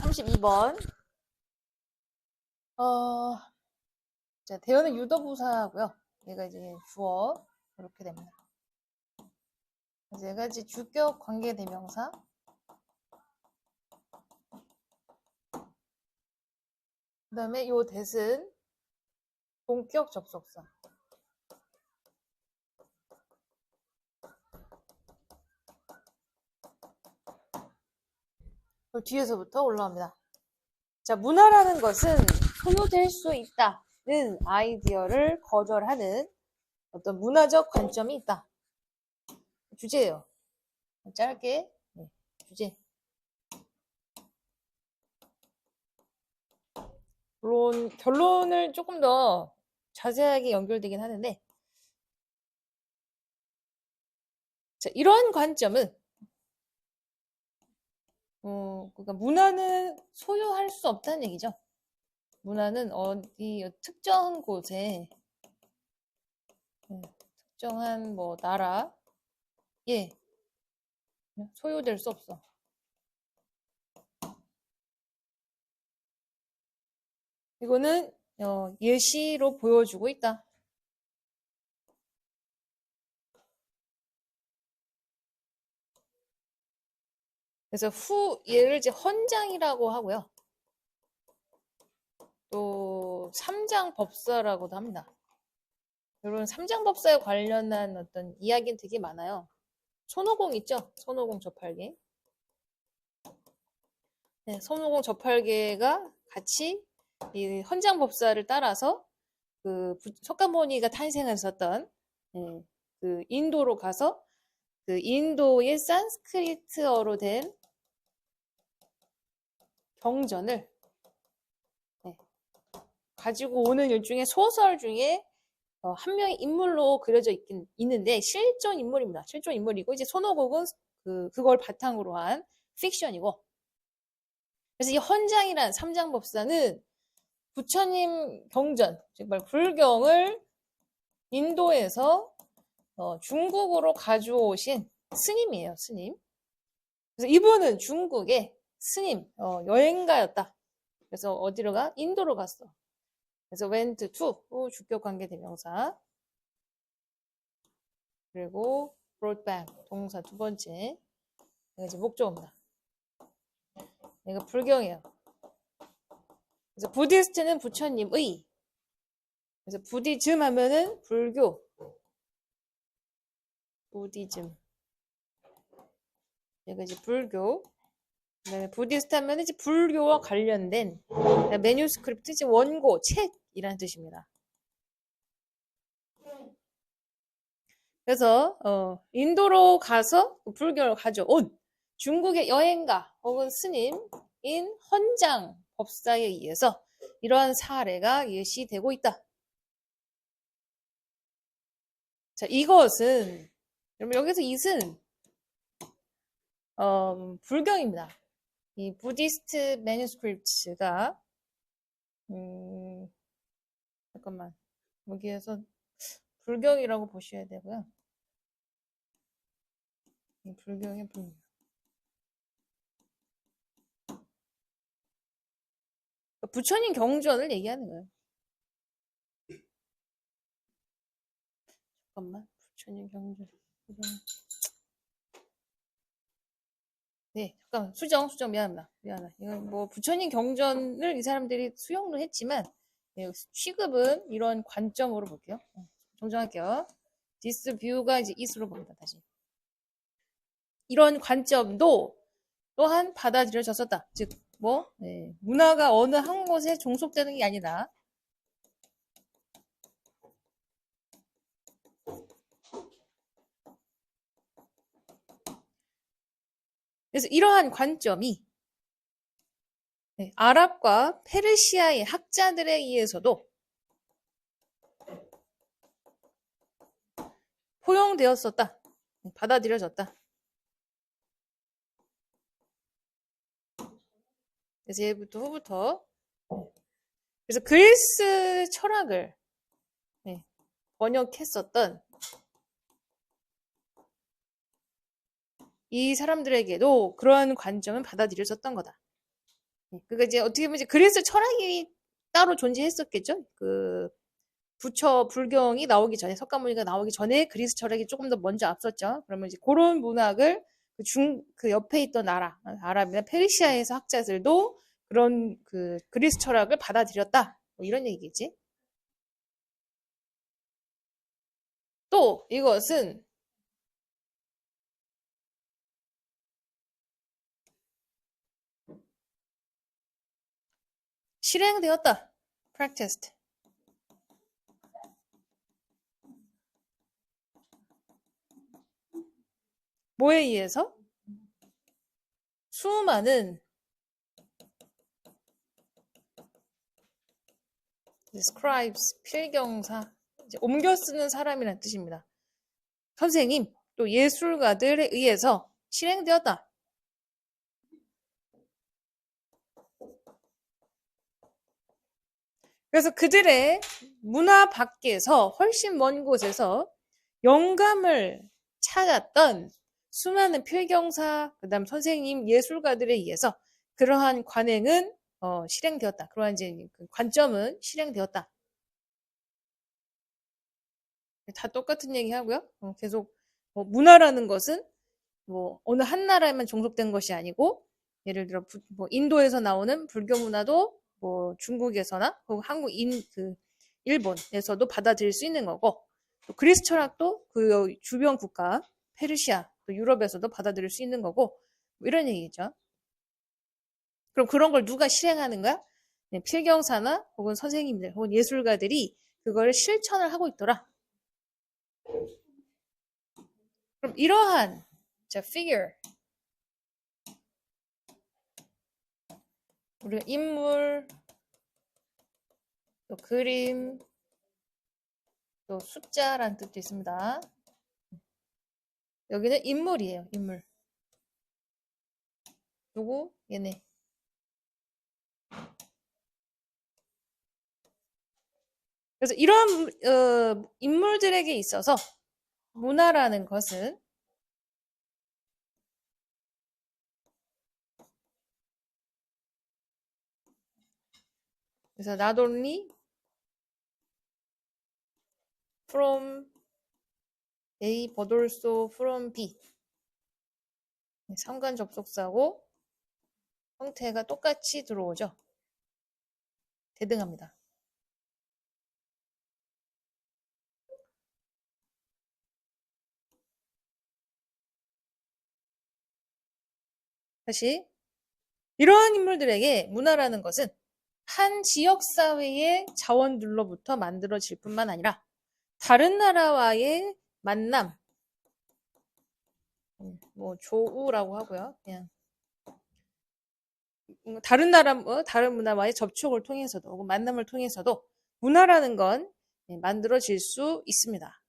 32번. 자, 대어는 유도부사고요. 얘가 이제 주어 이렇게 됩니다. 그래서 얘가 이제 주격 관계대명사. 그 다음에 요 that은 본격 접속사. 뒤에서부터 올라옵니다. 자, 문화라는 것은 소유될 수 있다는 아이디어를 거절하는 어떤 문화적 관점이 있다. 주제예요. 짧게 주제. 물론 결론을 조금 더 자세하게 연결되긴 하는데, 자, 이런 관점은 그러니까 문화는 소유할 수 없다는 얘기죠. 문화는 어디 특정한 곳에 특정한 뭐 나라에 소유될 수 없어. 이거는 예시로 보여주고 있다. 그래서 얘를 이제 헌장이라고 하고요. 또 삼장법사라고도 합니다. 이런 삼장법사에 관련한 어떤 이야기는 되게 많아요. 손오공 있죠? 손오공 저팔계. 네, 손오공 저팔계가 같이 이 헌장법사를 따라서 그 석가모니가 탄생했었던 그 인도로 가서 그 인도의 산스크리트어로 된 경전을 가지고 오는 일종의 소설 중에 한 명의 인물로 그려져 있는데 실존 인물입니다. 실존 인물이고 이제 손오공은 그걸 바탕으로 한 픽션이고, 그래서 이 헌장이란 삼장법사는 부처님 경전, 즉 불경을 인도에서 중국으로 가져오신 스님이에요. 스님. 그래서 이분은 중국의 스님 여행가였다. 그래서 어디로 가? 인도로 갔어. 그래서 went to 주격관계대명사, 그리고 brought back 동사 두 번째, 이게 이제 목적어입니다. 얘가 불경이에요. 그래서 부디스트는 부처님의, 그래서 부디즘 하면은 불교, 부디즘. 얘가 이제 불교. 그다음에 부디스트 하면 이제 불교와 관련된 매뉴스크립트, 이제 원고, 책이라는 뜻입니다. 그래서 인도로 가서 불교를 가져온 중국의 여행가 혹은 스님인 헌장 법사에 의해서 이러한 사례가 예시되고 있다. 자, 이것은 여러분 여기서 이은 불경입니다. 이 부디스트 매뉴스크립트가 잠깐만, 여기에서 불경이라고 보셔야 되고요. 불경의 불경. 부처님 경전을 얘기하는 거예요. 잠깐만, 부처님 경전. 네, 잠깐 수정 미안합니다. 이건 뭐 부처님 경전을 이 사람들이 수용을 했지만 취급은 이런 관점으로 볼게요. 정정할게요. this view가 이제 is로 봅니다. 다시 이런 관점도 또한 받아들여졌었다. 즉 문화가 어느 한 곳에 종속되는 게 아니라 그래서 이러한 관점이 아랍과 페르시아의 학자들에 의해서도 포용되었었다. 받아들여졌다. 그래서 얘부터 후부터 그래서 그리스 철학을 번역했었던 이 사람들에게도 그러한 관점은 받아들여졌던 거다. 그러니까 이제 어떻게 보면 이제 그리스 철학이 따로 존재했었겠죠. 그 부처 불경이 나오기 전에 석가모니가 나오기 전에 그리스 철학이 조금 더 먼저 앞섰죠. 그러면 이제 그런 문학을 그 옆에 있던 아랍이나 페르시아에서 학자들도 그런 그 그리스 철학을 받아들였다. 뭐 이런 얘기겠지. 또 이것은 실행되었다. practiced. 뭐에 의해서? 수많은 scribes, 필경사, 이제 옮겨 쓰는 사람이라는 뜻입니다. 선생님, 또 예술가들에 의해서 실행되었다. 그래서 그들의 문화 밖에서 훨씬 먼 곳에서 영감을 찾았던 수많은 필경사, 그 다음 선생님, 예술가들에 의해서 그러한 관행은 실행되었다. 그러한 이제 그 관점은 실행되었다. 다 똑같은 얘기 하고요. 계속 문화라는 것은 뭐 어느 한 나라에만 종속된 것이 아니고 예를 들어 뭐 인도에서 나오는 불교 문화도 뭐 중국에서나 한국 일본에서도 받아들일 수 있는 거고 또 그리스 철학도 그 주변 국가 페르시아 또 유럽에서도 받아들일 수 있는 거고 뭐 이런 얘기죠. 그럼 그런 걸 누가 실행하는 거야? 네, 필경사나 혹은 선생님들 혹은 예술가들이 그걸 실천을 하고 있더라. 그럼 이러한 자 figure 우리가 인물 또 그림 또 숫자라는 뜻도 있습니다. 여기는 인물이에요. 인물. 누구? 얘네. 그래서 이런 인물들에게 있어서 문화라는 것은 그래서 not only from A but also from B 상관 접속사고 형태가 똑같이 들어오죠. 대등합니다. 다시 이러한 인물들에게 문화라는 것은 한 지역사회의 자원들로부터 만들어질 뿐만 아니라 다른 나라와의 만남, 뭐 조우라고 하고요. 그냥 다른 나라, 다른 문화와의 접촉을 통해서도 혹은 만남을 통해서도 문화라는 건 만들어질 수 있습니다.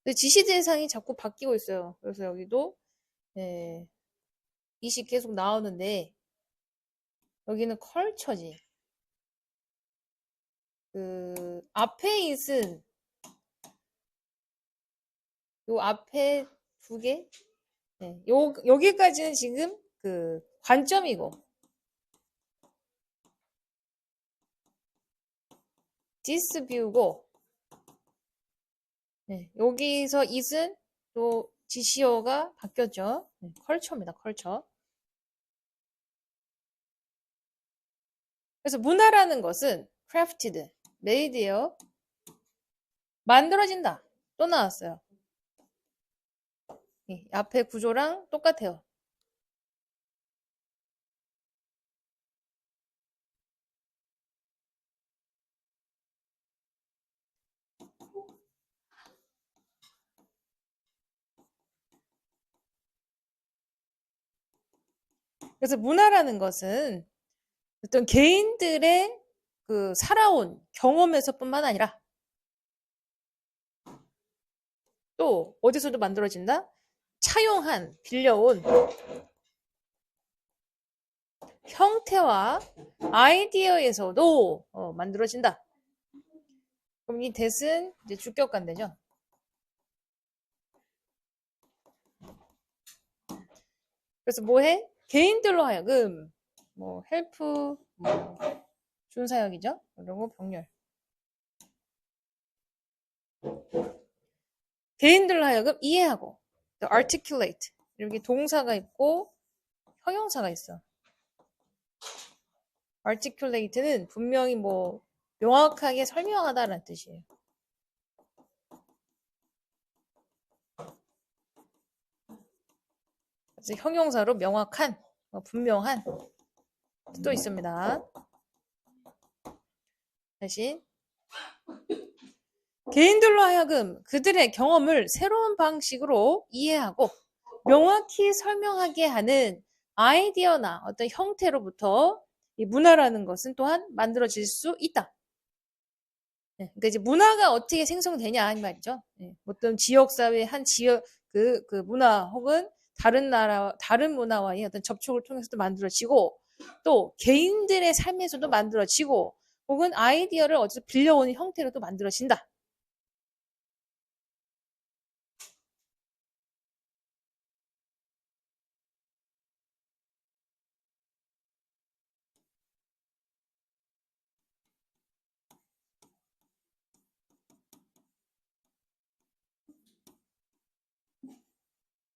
근데 지시 대상이 자꾸 바뀌고 있어요. 그래서 여기도 이식 계속 나오는데 여기는 컬처지. 그 앞에 있은 요 앞에 두 개, 여기까지는 지금 그 관점이고 this view고 여기서 it은 또 지시어가 바뀌었죠. 컬처입니다. 컬처. 그래서 문화라는 것은 crafted, made예요. 만들어진다. 또 나왔어요. 앞에 구조랑 똑같아요. 그래서 문화라는 것은 어떤 개인들의 그 살아온 경험에서뿐만 아니라 또 어디서도 만들어진다? 차용한, 빌려온 형태와 아이디어에서도 만들어진다. 그럼 이 that은 이제 주격관대죠. 그래서 뭐 해? 개인들로 하여금 뭐 헬프, 뭐 준사역이죠. 그리고 병렬. 개인들로 하여금 이해하고 articulate 이렇게 동사가 있고 형용사가 있어. articulate는 분명히 뭐 명확하게 설명하다라는 뜻이에요. 그래서 형용사로 명확한, 분명한 또 있습니다. 다시 개인들로 하여금 그들의 경험을 새로운 방식으로 이해하고 명확히 설명하게 하는 아이디어나 어떤 형태로부터 이 문화라는 것은 또한 만들어질 수 있다. 네, 그러니까 이제 문화가 어떻게 생성되냐 이 말이죠. 네, 어떤 지역 사회 한 지역 그 문화 혹은 다른 나라 다른 문화와의 어떤 접촉을 통해서도 만들어지고 또 개인들의 삶에서도 만들어지고 혹은 아이디어를 어디서 빌려오는 형태로도 만들어진다.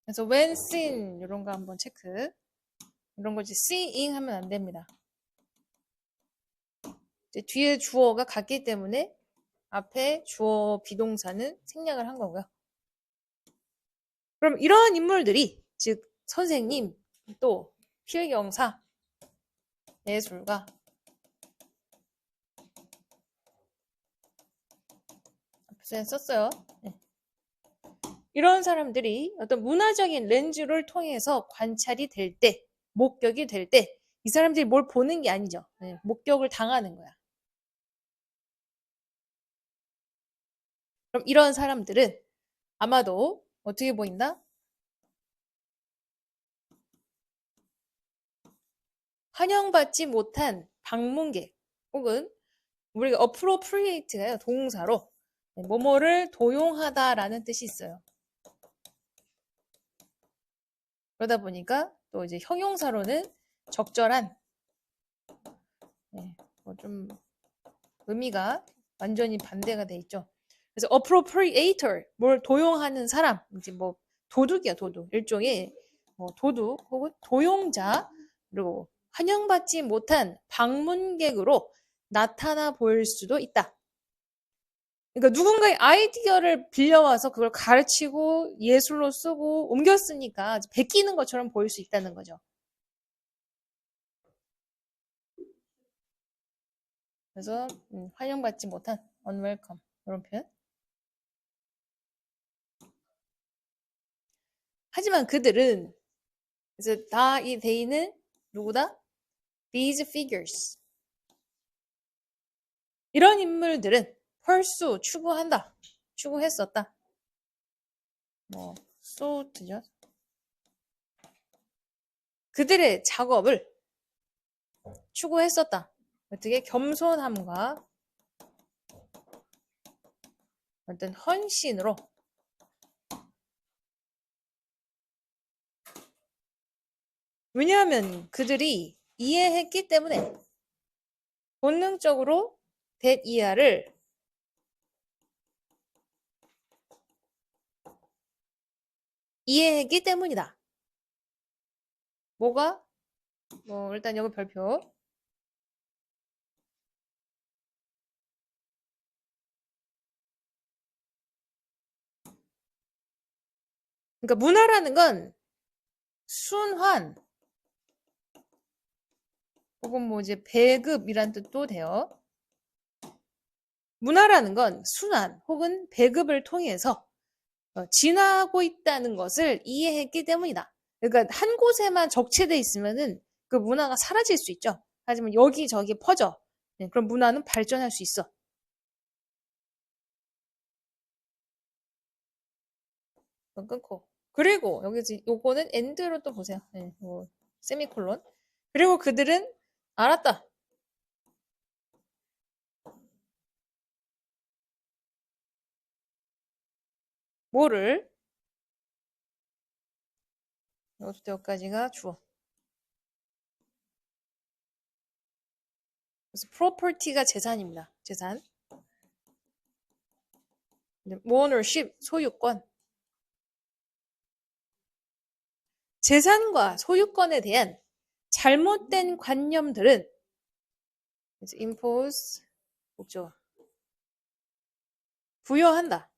그래서 when seen 이런 거 한번 체크. 이런 거 이제 seeing 하면 안 됩니다. 이제 뒤에 주어가 같기 때문에 앞에 주어 비동사는 생략을 한 거고요. 그럼 이러한 인물들이 즉 선생님 또 필경사 예술가 앞에 썼어요. 네. 이런 사람들이 어떤 문화적인 렌즈를 통해서 관찰이 될 때, 목격이 될 때, 이 사람들이 뭘 보는 게 아니죠. 네, 목격을 당하는 거야. 그럼 이런 사람들은 아마도 어떻게 보인다? 환영받지 못한 방문객 혹은 우리가 appropriate가요. 동사로 뭐뭐를 도용하다라는 뜻이 있어요. 그러다 보니까 또 이제 형용사로는 적절한 뭐좀 의미가 완전히 반대가 돼 있죠. 그래서 appropriator 뭘 도용하는 사람 이제 뭐 도둑이야 도둑 일종의 뭐 도둑 혹은 도용자 그리고 환영받지 못한 방문객으로 나타나 보일 수도 있다. 그러니까 누군가의 아이디어를 빌려와서 그걸 가르치고 예술로 쓰고 옮겨 쓰니까 베끼는 것처럼 보일 수 있다는 거죠. 그래서 환영받지 못한 unwelcome 이런 표현. 하지만 그들은 그래서 다 이 they는 누구다? These figures. 이런 인물들은 pursue 추구한다. 추구했었다. 뭐 souGt죠. 그들의 작업을 추구했었다. 어떻게 겸손함과 어떤 헌신으로 왜냐하면 그들이 이해했기 때문에 본능적으로 대이하를 이해했기 때문이다. 뭐가? 뭐 일단 여기 별표. 그러니까 문화라는 건 순환 혹은 뭐 이제 배급이란 뜻도 돼요. 문화라는 건 순환 혹은 배급을 통해서 진화하고 있다는 것을 이해했기 때문이다. 그러니까 한 곳에만 적체돼 있으면은 그 문화가 사라질 수 있죠. 하지만 여기저기 퍼져. 네, 그럼 문화는 발전할 수 있어. 끊고. 그리고 여기 요거는 엔드로 또 보세요. 네, 뭐 세미콜론. 그리고 그들은 알았다. 뭐를 여기부터 여기까지가 주어. 그래서 property가 재산입니다. 재산. ownership, 소유권. 재산과 소유권에 대한 잘못된 관념들은 impose, 목적어. 부여한다.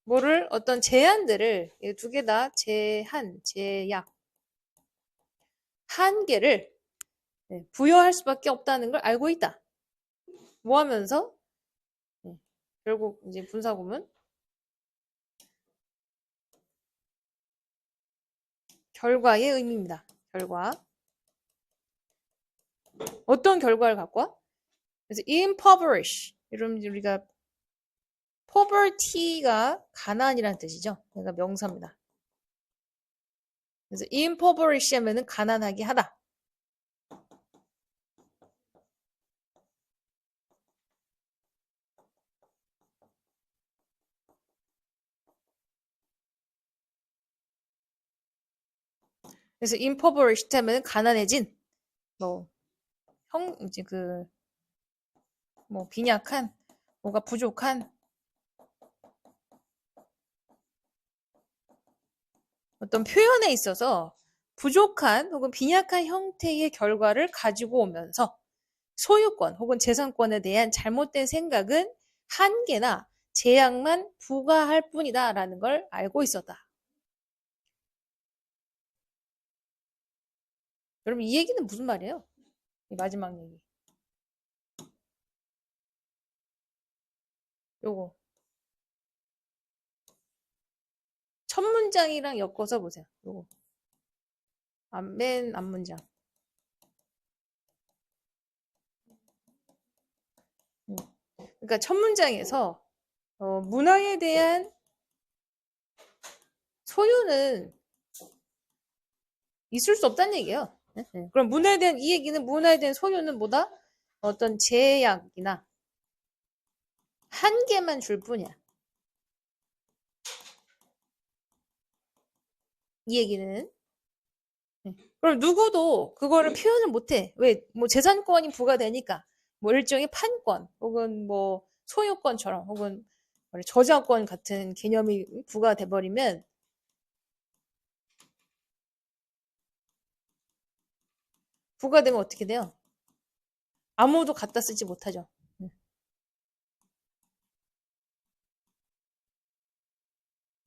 뭐를 어떤 제한들을 두 개 다 제한, 제약, 한계를 부여할 수밖에 없다는 걸 알고 있다. 뭐 하면서 결국 이제 분사구문 결과의 의미입니다. 결과. 어떤 결과를 갖고 와? 그래서 impoverish. 이러면 우리가 poverty가 가난이라는 뜻이죠. 그러니까 명사입니다. 그래서 impoverish 하면은 가난하게 하다. 그래서 impoverished 하면은 가난해진, 이제 빈약한, 뭐가 부족한, 어떤 표현에 있어서 부족한 혹은 빈약한 형태의 결과를 가지고 오면서 소유권 혹은 재산권에 대한 잘못된 생각은 한계나 제약만 부과할 뿐이다 라는 걸 알고 있었다. 여러분 이 얘기는 무슨 말이에요? 이 마지막 얘기. 요거. 첫 문장이랑 엮어서 보세요. 요거. 맨 앞문장. 그러니까 첫 문장에서 문화에 대한 소유는 있을 수 없다는 얘기예요. 그럼 문화에 대한 이 얘기는 문화에 대한 소유는 뭐다? 어떤 제약이나 한계만 줄 뿐이야. 이 얘기는. 그럼 누구도 그거를 표현을 못해. 왜? 뭐 재산권이 부과되니까. 뭐 일종의 판권 혹은 뭐 소유권처럼 혹은 저작권 같은 개념이 부과돼 버리면 부과되면 어떻게 돼요? 아무도 갖다 쓰지 못하죠.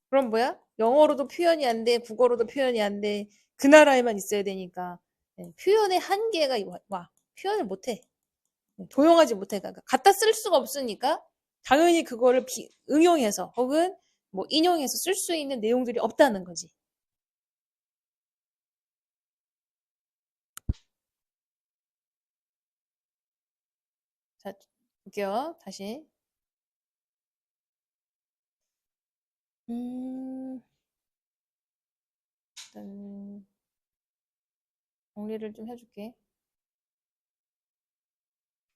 그럼 뭐야? 영어로도 표현이 안 돼, 국어로도 표현이 안 돼. 그 나라에만 있어야 되니까 표현의 한계가 와. 표현을 못해. 도용하지 못해. 그러니까 갖다 쓸 수가 없으니까 당연히 그거를 응용해서 혹은 뭐 인용해서 쓸 수 있는 내용들이 없다는 거지. 자, 볼게요. 다시. 일단 정리를 좀 해줄게.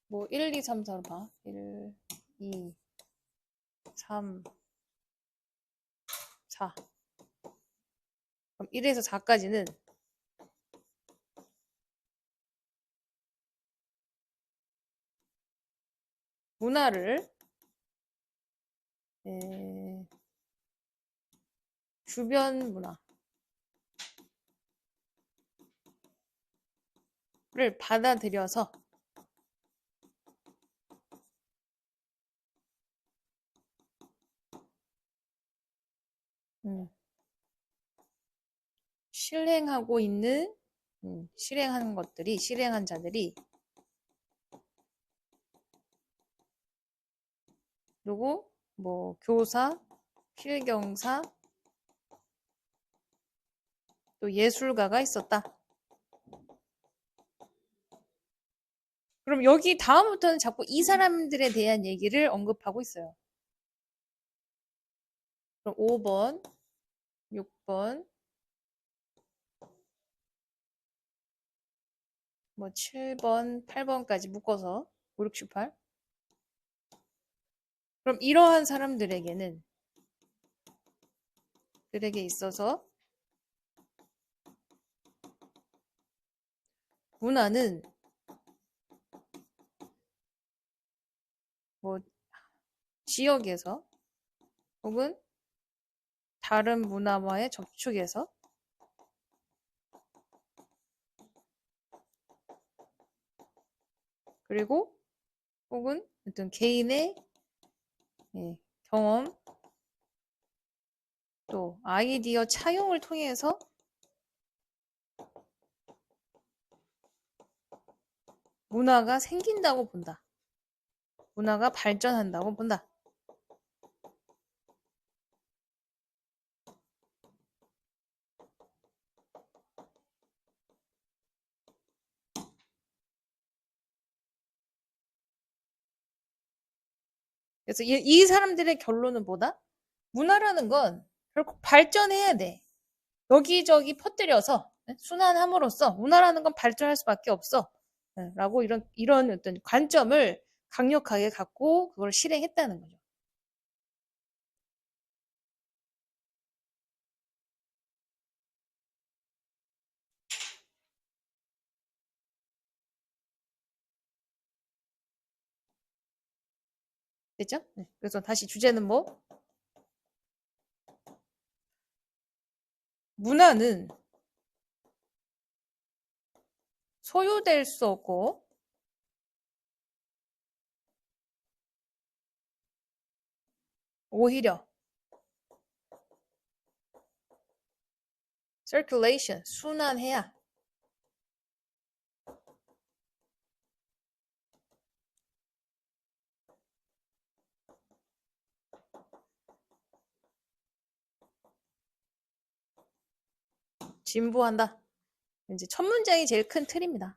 뭐 1, 2, 3, 4로 봐. 1, 2, 3, 4. 그럼 1에서 4까지는 문화를 주변 문화를 받아들여서 실행하고 있는 실행한 것들이 실행한 자들이 그리고 뭐 교사, 필경사, 또 예술가가 있었다. 그럼 여기 다음부터는 자꾸 이 사람들에 대한 얘기를 언급하고 있어요. 그럼 5번, 6번, 뭐 7번, 8번까지 묶어서 5, 6, 7, 8. 그럼 이러한 사람들에게는 들에게 있어서 문화는 뭐 지역에서 혹은 다른 문화와의 접촉에서 그리고 혹은 어떤 개인의 경험 또 아이디어 차용을 통해서 문화가 생긴다고 본다. 문화가 발전한다고 본다. 그래서 이 사람들의 결론은 뭐다? 문화라는 건 결국 발전해야 돼. 여기저기 퍼뜨려서 순환함으로써 문화라는 건 발전할 수밖에 없어. 라고 이런 어떤 관점을 강력하게 갖고 그걸 실행했다는 거죠. 됐죠? 네. 그래서 다시 주제는 뭐? 문화는 소유될 수 없고 오히려 circulation, 순환해야 진보한다. 이제 첫 문장이 제일 큰 틀입니다.